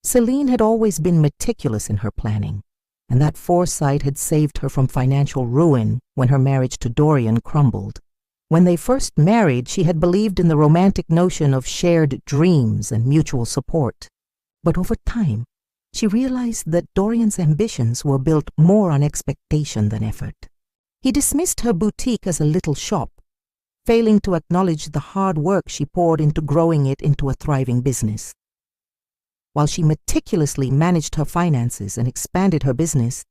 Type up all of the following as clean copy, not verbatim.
Celine had always been meticulous in her planning, and that foresight had saved her from financial ruin when her marriage to Dorian crumbled. When they first married, she had believed in the romantic notion of shared dreams and mutual support. But over time, she realized that Dorian's ambitions were built more on expectation than effort. He dismissed her boutique as a little shop, failing to acknowledge the hard work she poured into growing it into a thriving business. While she meticulously managed her finances and expanded her business,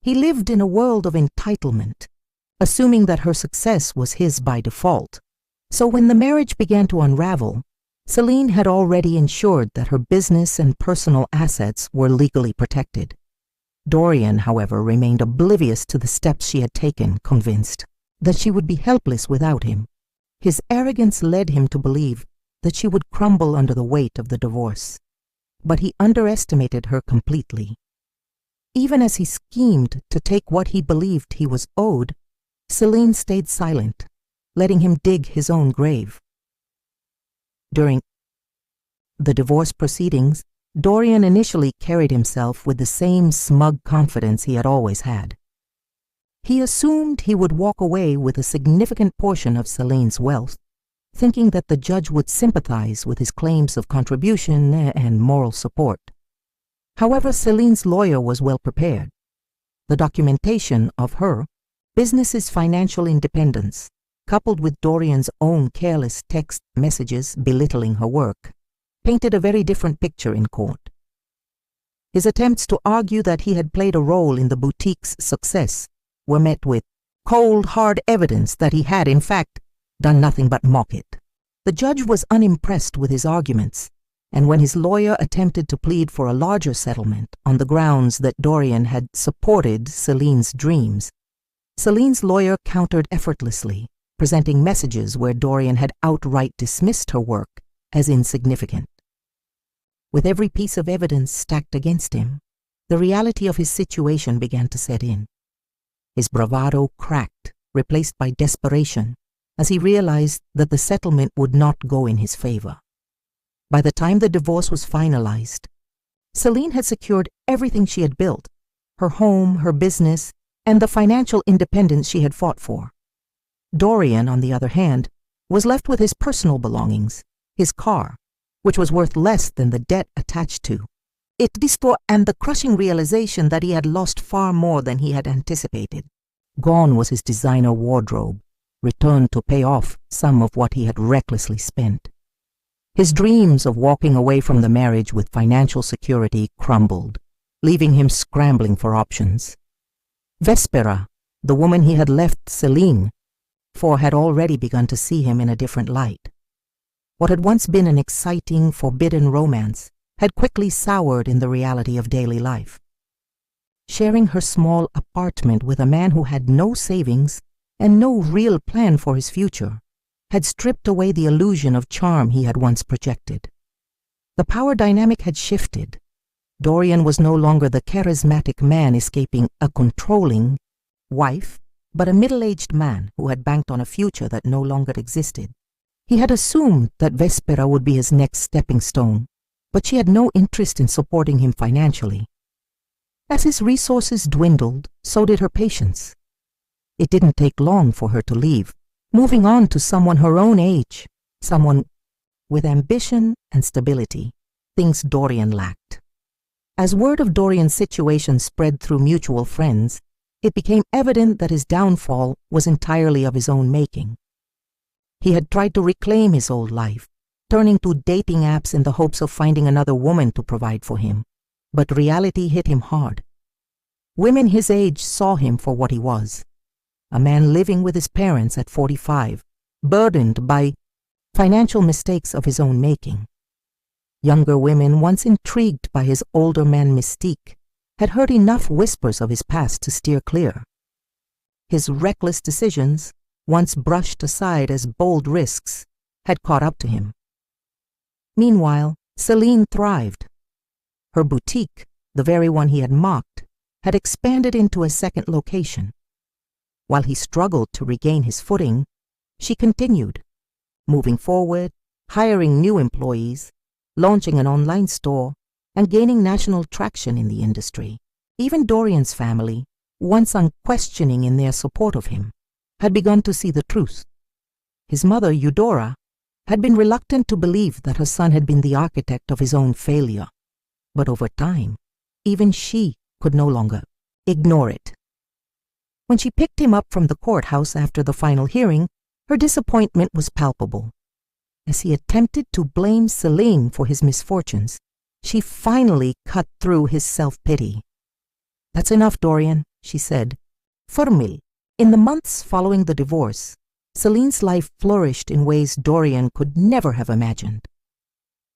he lived in a world of entitlement, assuming that her success was his by default. So when the marriage began to unravel, Celine had already ensured that her business and personal assets were legally protected. Dorian, however, remained oblivious to the steps she had taken, convinced that she would be helpless without him. His arrogance led him to believe that she would crumble under the weight of the divorce. But he underestimated her completely. Even as he schemed to take what he believed he was owed, Celine stayed silent, letting him dig his own grave. During the divorce proceedings, Dorian initially carried himself with the same smug confidence he had always had. He assumed he would walk away with a significant portion of Celine's wealth, thinking that the judge would sympathize with his claims of contribution and moral support. However, Celine's lawyer was well prepared. The documentation of her business's financial independence, coupled with Dorian's own careless text messages belittling her work, painted a very different picture in court. His attempts to argue that he had played a role in the boutique's success were met with cold, hard evidence that he had, in fact, done nothing but mock it. The judge was unimpressed with his arguments, and when his lawyer attempted to plead for a larger settlement on the grounds that Dorian had supported Celine's dreams, Celine's lawyer countered effortlessly, presenting messages where Dorian had outright dismissed her work as insignificant. With every piece of evidence stacked against him, the reality of his situation began to set in. His bravado cracked, replaced by desperation, as he realized that the settlement would not go in his favor. By the time the divorce was finalized, Celine had secured everything she had built, her home, her business, and the financial independence she had fought for. Dorian, on the other hand, was left with his personal belongings, his car, which was worth less than the debt attached to it, and the crushing realization that he had lost far more than he had anticipated. Gone was his designer wardrobe, returned to pay off some of what he had recklessly spent. His dreams of walking away from the marriage with financial security crumbled, leaving him scrambling for options. Vespera, the woman he had left Celine for, had already begun to see him in a different light. What had once been an exciting, forbidden romance had quickly soured in the reality of daily life. Sharing her small apartment with a man who had no savings and no real plan for his future had stripped away the illusion of charm he had once projected. The power dynamic had shifted. Dorian was no longer the charismatic man escaping a controlling wife, but a middle-aged man who had banked on a future that no longer existed. He had assumed that Vespera would be his next stepping stone, but she had no interest in supporting him financially. As his resources dwindled, so did her patience. It didn't take long for her to leave, moving on to someone her own age, someone with ambition and stability, things Dorian lacked. As word of Dorian's situation spread through mutual friends, it became evident that his downfall was entirely of his own making. He had tried to reclaim his old life, turning to dating apps in the hopes of finding another woman to provide for him, but reality hit him hard. Women his age saw him for what he was, a man living with his parents at 45, burdened by financial mistakes of his own making. Younger women, once intrigued by his older man mystique, had heard enough whispers of his past to steer clear. His reckless decisions, once brushed aside as bold risks, had caught up to him. Meanwhile, Celine thrived. Her boutique, the very one he had mocked, had expanded into a second location. While he struggled to regain his footing, she continued, moving forward, hiring new employees, launching an online store, and gaining national traction in the industry. Even Dorian's family, once unquestioning in their support of him, had begun to see the truth. His mother, Eudora, had been reluctant to believe that her son had been the architect of his own failure. But over time, even she could no longer ignore it. When she picked him up from the courthouse after the final hearing, her disappointment was palpable. As he attempted to blame Celine for his misfortunes, she finally cut through his self-pity. "That's enough, Dorian," she said. Firmly, in the months following the divorce, Celine's life flourished in ways Dorian could never have imagined.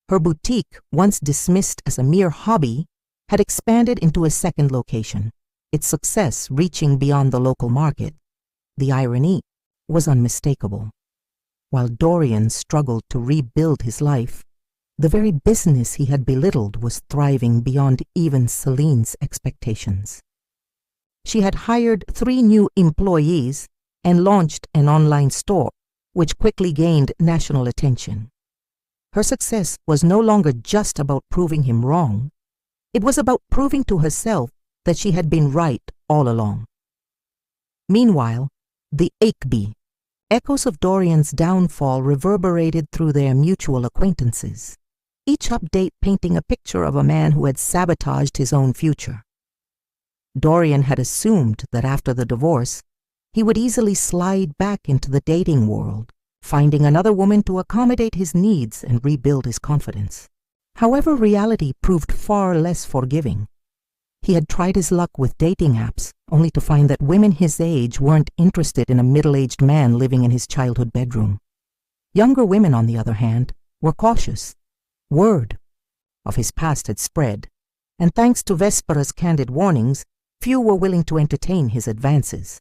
Her boutique, once dismissed as a mere hobby, had expanded into a second location, its success reaching beyond the local market. The irony was unmistakable. While Dorian struggled to rebuild his life, the very business he had belittled was thriving beyond even Celine's expectations. She had hired 3 new employees and launched an online store, which quickly gained national attention. Her success was no longer just about proving him wrong. It was about proving to herself that she had been right all along. Meanwhile, the Aikby, echoes of Dorian's downfall reverberated through their mutual acquaintances, each update painting a picture of a man who had sabotaged his own future. Dorian had assumed that after the divorce, he would easily slide back into the dating world, finding another woman to accommodate his needs and rebuild his confidence. However, reality proved far less forgiving. He had tried his luck with dating apps, only to find that women his age weren't interested in a middle-aged man living in his childhood bedroom. Younger women, on the other hand, were cautious. Word of his past had spread, and thanks to Vespera's candid warnings, few were willing to entertain his advances.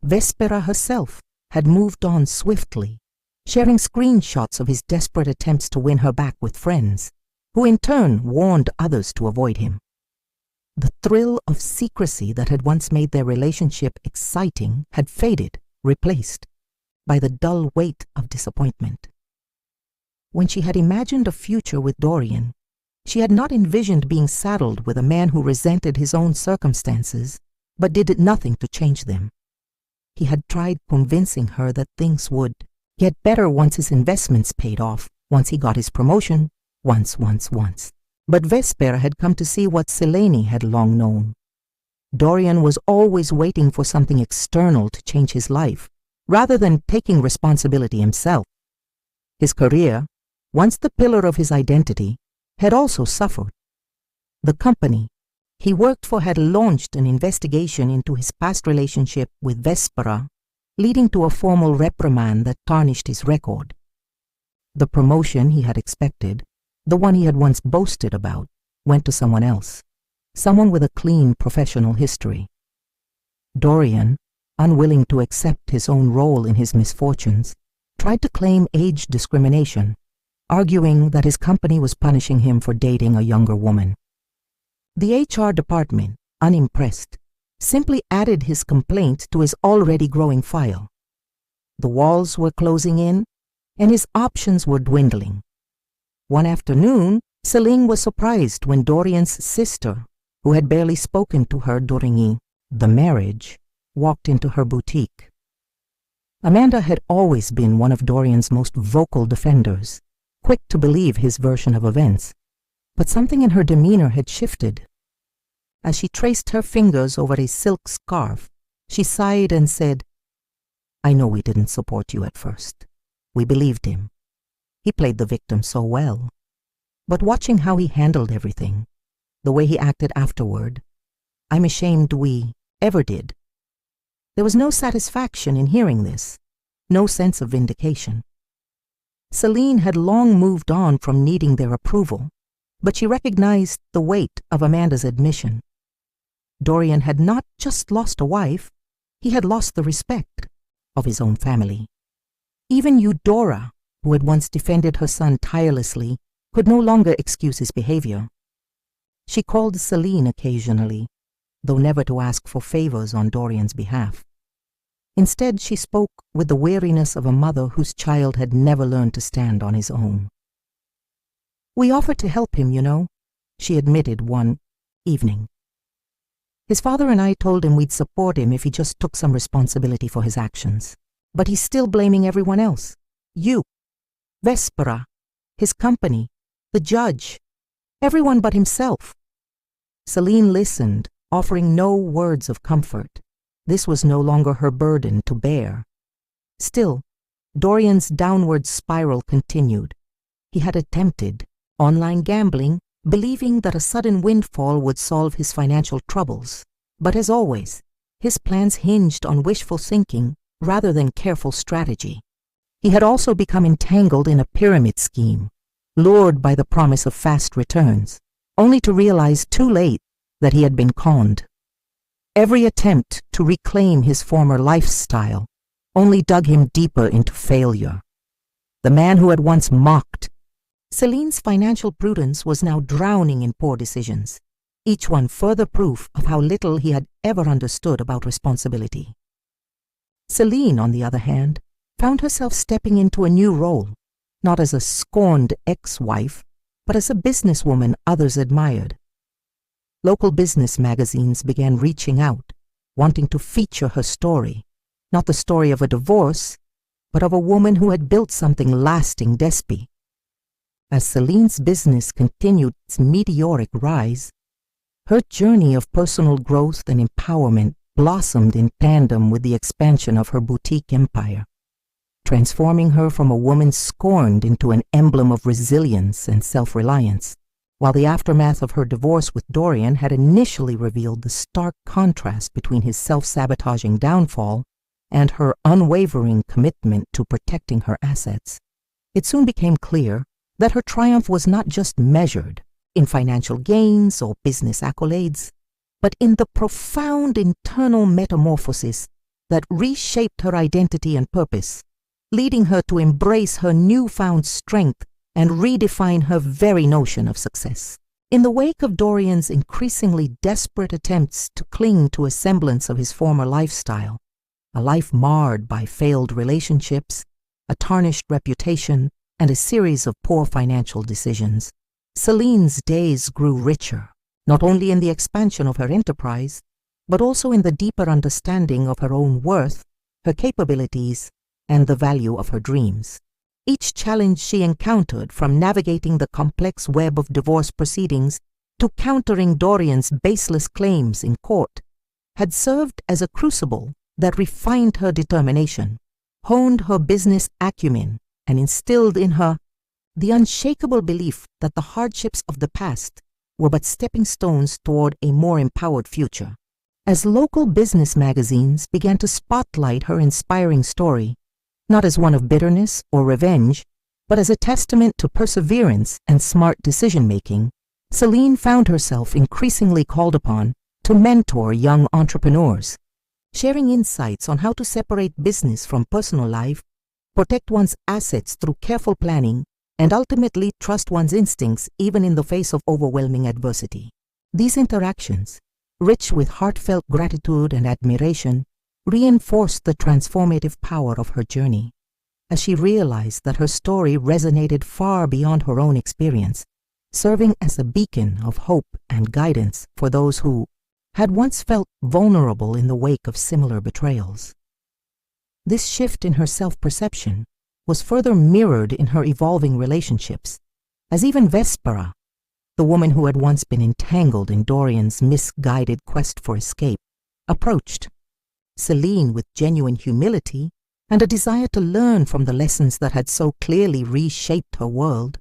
Vespera herself had moved on swiftly, sharing screenshots of his desperate attempts to win her back with friends, who in turn warned others to avoid him. The thrill of secrecy that had once made their relationship exciting had faded, replaced by the dull weight of disappointment. When she had imagined a future with Dorian, she had not envisioned being saddled with a man who resented his own circumstances, but did nothing to change them. He had tried convincing her that things would get better once his investments paid off, once he got his promotion, once. But Vespera had come to see what Selene had long known. Dorian was always waiting for something external to change his life, rather than taking responsibility himself. His career, once the pillar of his identity, had also suffered. The company he worked for had launched an investigation into his past relationship with Vespera, leading to a formal reprimand that tarnished his record. The promotion he had expected, the one he had once boasted about, went to someone else, someone with a clean professional history. Dorian, unwilling to accept his own role in his misfortunes, tried to claim age discrimination, arguing that his company was punishing him for dating a younger woman. The HR department, unimpressed, simply added his complaint to his already growing file. The walls were closing in, and his options were dwindling. One afternoon, Celine was surprised when Dorian's sister, who had barely spoken to her during the marriage, walked into her boutique. Amanda had always been one of Dorian's most vocal defenders, quick to believe his version of events, but something in her demeanor had shifted. As she traced her fingers over a silk scarf, she sighed and said, "I know we didn't support you at first. We believed him. He played the victim so well. But watching how he handled everything, the way he acted afterward, I'm ashamed we ever did." There was no satisfaction in hearing this, no sense of vindication. Celine had long moved on from needing their approval, but she recognized the weight of Amanda's admission. Dorian had not just lost a wife, he had lost the respect of his own family. Even Eudora, who had once defended her son tirelessly, could no longer excuse his behavior. She called Celine occasionally, though never to ask for favors on Dorian's behalf. Instead, she spoke with the weariness of a mother whose child had never learned to stand on his own. "We offered to help him, you know. she admitted one evening. His father and I told him we'd support him if he just took some responsibility for his actions. But he's still blaming everyone else. You, Vespera, his company, the judge, everyone but himself. Celine listened, offering no words of comfort. This was no longer her burden to bear. Still, Dorian's downward spiral continued. He had attempted online gambling, believing that a sudden windfall would solve his financial troubles. But as always, his plans hinged on wishful thinking rather than careful strategy. He had also become entangled in a pyramid scheme, lured by the promise of fast returns, only to realize too late that he had been conned. Every attempt to reclaim his former lifestyle only dug him deeper into failure. The man who had once mocked Celine's financial prudence was now drowning in poor decisions, each one further proof of how little he had ever understood about responsibility. Celine, on the other hand, found herself stepping into a new role, not as a scorned ex-wife, but as a businesswoman others admired. Local business magazines began reaching out, wanting to feature her story, not the story of a divorce, but of a woman who had built something lasting despite. As Celine's business continued its meteoric rise, her journey of personal growth and empowerment blossomed in tandem with the expansion of her boutique empire, transforming her from a woman scorned into an emblem of resilience and self-reliance. While the aftermath of her divorce with Dorian had initially revealed the stark contrast between his self-sabotaging downfall and her unwavering commitment to protecting her assets, it soon became clear that her triumph was not just measured in financial gains or business accolades, but in the profound internal metamorphosis that reshaped her identity and purpose, leading her to embrace her newfound strength and redefine her very notion of success. In the wake of Dorian's increasingly desperate attempts to cling to a semblance of his former lifestyle, a life marred by failed relationships, a tarnished reputation, and a series of poor financial decisions, Celine's days grew richer, not only in the expansion of her enterprise, but also in the deeper understanding of her own worth, her capabilities, and the value of her dreams. Each challenge she encountered, from navigating the complex web of divorce proceedings to countering Dorian's baseless claims in court, had served as a crucible that refined her determination, honed her business acumen, and instilled in her the unshakable belief that the hardships of the past were but stepping stones toward a more empowered future. As local business magazines began to spotlight her inspiring story, not as one of bitterness or revenge, but as a testament to perseverance and smart decision-making, Celine found herself increasingly called upon to mentor young entrepreneurs, sharing insights on how to separate business from personal life, protect one's assets through careful planning, and ultimately trust one's instincts even in the face of overwhelming adversity. These interactions, rich with heartfelt gratitude and admiration, reinforced the transformative power of her journey, as she realized that her story resonated far beyond her own experience, serving as a beacon of hope and guidance for those who had once felt vulnerable in the wake of similar betrayals. This shift in her self-perception was further mirrored in her evolving relationships, as even Vespera, the woman who had once been entangled in Dorian's misguided quest for escape, approached Celine with genuine humility and a desire to learn from the lessons that had so clearly reshaped her world.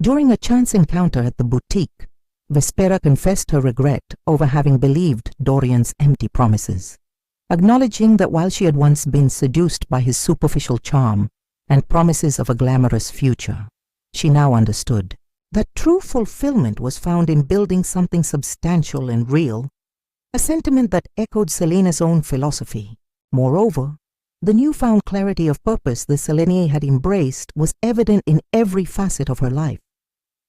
During a chance encounter at the boutique, Vespera confessed her regret over having believed Dorian's empty promises, acknowledging that while she had once been seduced by his superficial charm and promises of a glamorous future, she now understood that true fulfillment was found in building something substantial and real, a sentiment that echoed Celine's own philosophy. Moreover, the newfound clarity of purpose that Celine had embraced was evident in every facet of her life,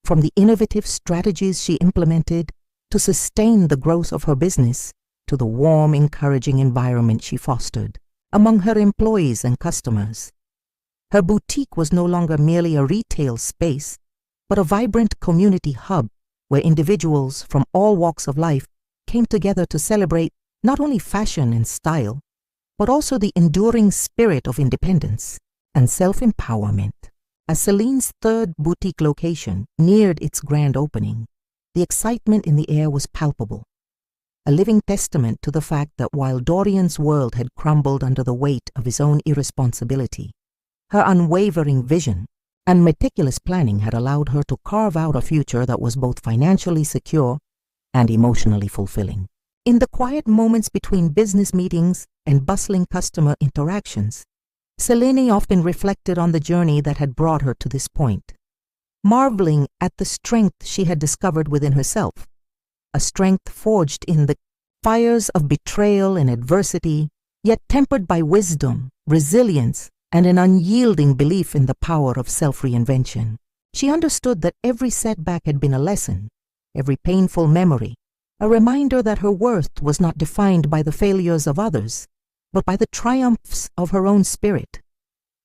from the innovative strategies she implemented to sustain the growth of her business, to the warm, encouraging environment she fostered among her employees and customers. Her boutique was no longer merely a retail space, but a vibrant community hub where individuals from all walks of life came together to celebrate not only fashion and style, but also the enduring spirit of independence and self-empowerment. As Celine's third boutique location neared its grand opening, the excitement in the air was palpable, a living testament to the fact that while Dorian's world had crumbled under the weight of his own irresponsibility, her unwavering vision and meticulous planning had allowed her to carve out a future that was both financially secure and emotionally fulfilling. In the quiet moments between business meetings and bustling customer interactions, Celine often reflected on the journey that had brought her to this point, marveling at the strength she had discovered within herself, a strength forged in the fires of betrayal and adversity, yet tempered by wisdom, resilience, and an unyielding belief in the power of self-reinvention. She understood that every setback had been a lesson, every painful memory, a reminder that her worth was not defined by the failures of others, but by the triumphs of her own spirit.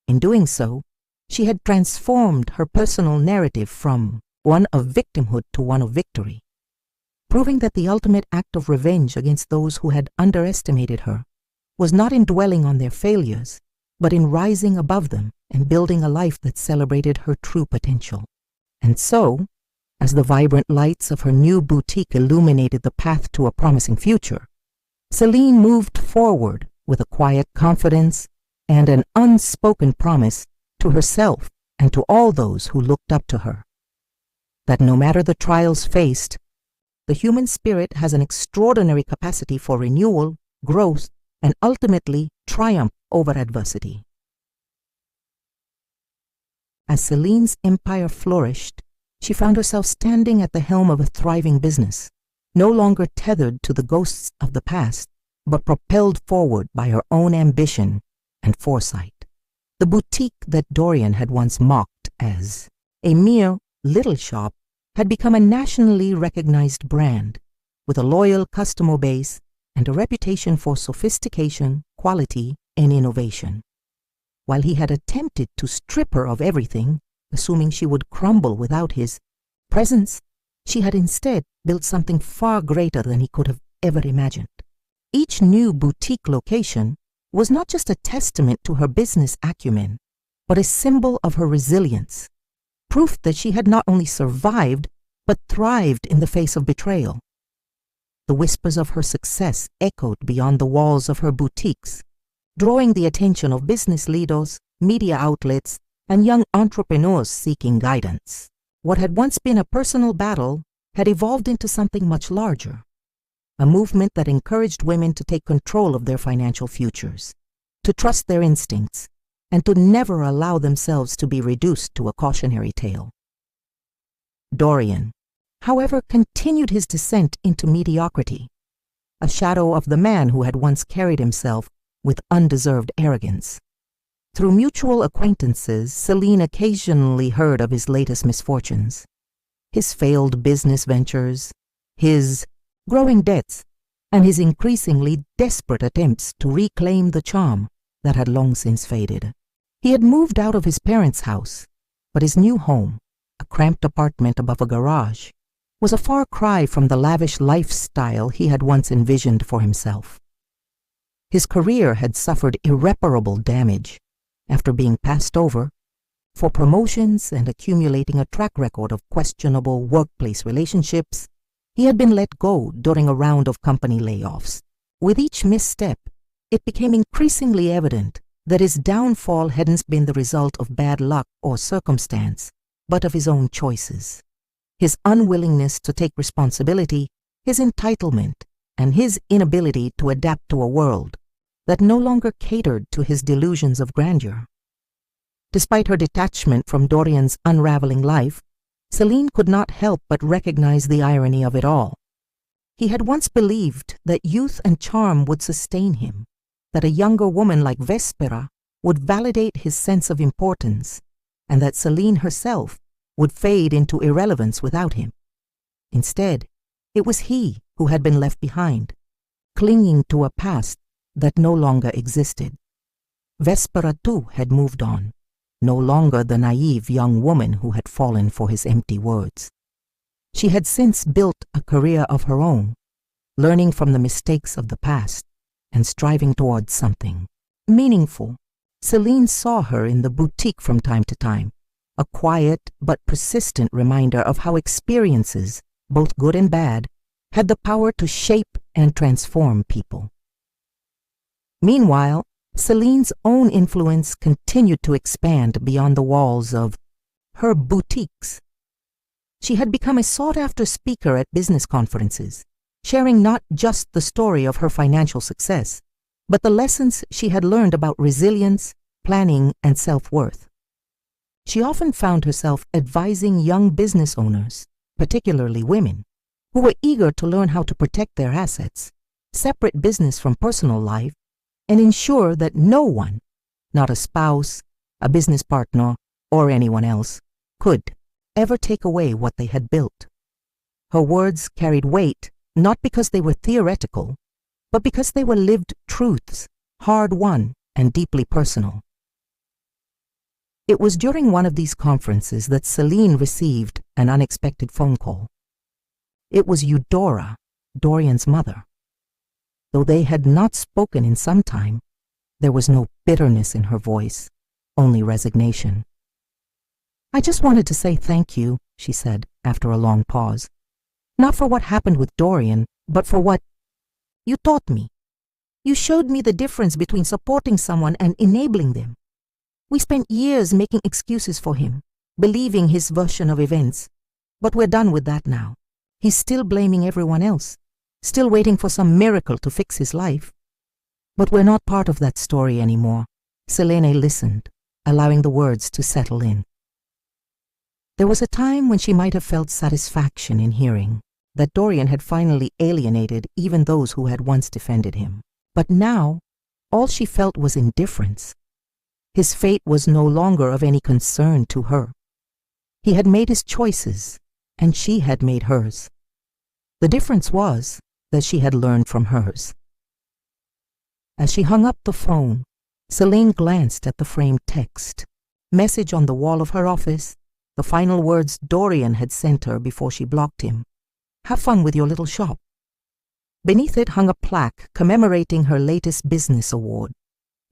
In doing so, she had transformed her personal narrative from one of victimhood to one of victory, proving that the ultimate act of revenge against those who had underestimated her was not in dwelling on their failures, but in rising above them and building a life that celebrated her true potential. And so, as the vibrant lights of her new boutique illuminated the path to a promising future, Celine moved forward with a quiet confidence and an unspoken promise to herself and to all those who looked up to her, that no matter the trials faced, the human spirit has an extraordinary capacity for renewal, growth, and ultimately triumph over adversity. As Celine's empire flourished, she found herself standing at the helm of a thriving business, no longer tethered to the ghosts of the past, but propelled forward by her own ambition and foresight. The boutique that Dorian had once mocked as a mere little shop had become a nationally recognized brand, with a loyal customer base and a reputation for sophistication, quality, and innovation. While he had attempted to strip her of everything, assuming she would crumble without his presence, she had instead built something far greater than he could have ever imagined. Each new boutique location was not just a testament to her business acumen, but a symbol of her resilience, proof that she had not only survived, but thrived in the face of betrayal. The whispers of her success echoed beyond the walls of her boutiques, drawing the attention of business leaders, media outlets, and young entrepreneurs seeking guidance. What had once been a personal battle had evolved into something much larger, a movement that encouraged women to take control of their financial futures, to trust their instincts, and to never allow themselves to be reduced to a cautionary tale. Dorian, however, continued his descent into mediocrity, a shadow of the man who had once carried himself with undeserved arrogance. Through mutual acquaintances, Celine occasionally heard of his latest misfortunes, his failed business ventures, his growing debts, and his increasingly desperate attempts to reclaim the charm that had long since faded. He had moved out of his parents' house, but his new home, a cramped apartment above a garage, was a far cry from the lavish lifestyle he had once envisioned for himself. His career had suffered irreparable damage after being passed over for promotions and accumulating a track record of questionable workplace relationships. He had been let go during a round of company layoffs. With each misstep, it became increasingly evident that his downfall hadn't been the result of bad luck or circumstance, but of his own choices. His unwillingness to take responsibility, his entitlement, and his inability to adapt to a world that no longer catered to his delusions of grandeur. Despite her detachment from Dorian's unraveling life, Celine could not help but recognize the irony of it all. He had once believed that youth and charm would sustain him, that a younger woman like Vespera would validate his sense of importance, and that Celine herself would fade into irrelevance without him. Instead, it was he who had been left behind, clinging to a past that no longer existed. Vespera too had moved on, no longer the naive young woman who had fallen for his empty words. She had since built a career of her own, learning from the mistakes of the past and striving towards something meaningful. Celine saw her in the boutique from time to time, a quiet but persistent reminder of how experiences, both good and bad, had the power to shape and transform people. Meanwhile, Celine's own influence continued to expand beyond the walls of her boutiques. She had become a sought-after speaker at business conferences, sharing not just the story of her financial success, but the lessons she had learned about resilience, planning, and self-worth. She often found herself advising young business owners, particularly women, who were eager to learn how to protect their assets, separate business from personal life, and ensure that no one, not a spouse, a business partner, or anyone else, could ever take away what they had built. Her words carried weight not because they were theoretical, but because they were lived truths, hard-won and deeply personal. It was during one of these conferences that Celine received an unexpected phone call. It was Eudora, Dorian's mother. Though they had not spoken in some time, there was no bitterness in her voice, only resignation. "I just wanted to say thank you," she said after a long pause. "Not for what happened with Dorian, but for what you taught me. You showed me the difference between supporting someone and enabling them. We spent years making excuses for him, believing his version of events, but we're done with that now. He's still blaming everyone else, still waiting for some miracle to fix his life. But we're not part of that story anymore." Selene listened, allowing the words to settle in. There was a time when she might have felt satisfaction in hearing that Dorian had finally alienated even those who had once defended him. But now, all she felt was indifference. His fate was no longer of any concern to her. He had made his choices, and she had made hers. The difference was that she had learned from hers. As she hung up the phone, Celine glanced at the framed text, message on the wall of her office, the final words Dorian had sent her before she blocked him. "Have fun with your little shop." Beneath it hung a plaque commemorating her latest business award,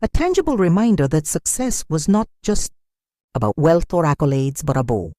a tangible reminder that success was not just about wealth or accolades, but a bow.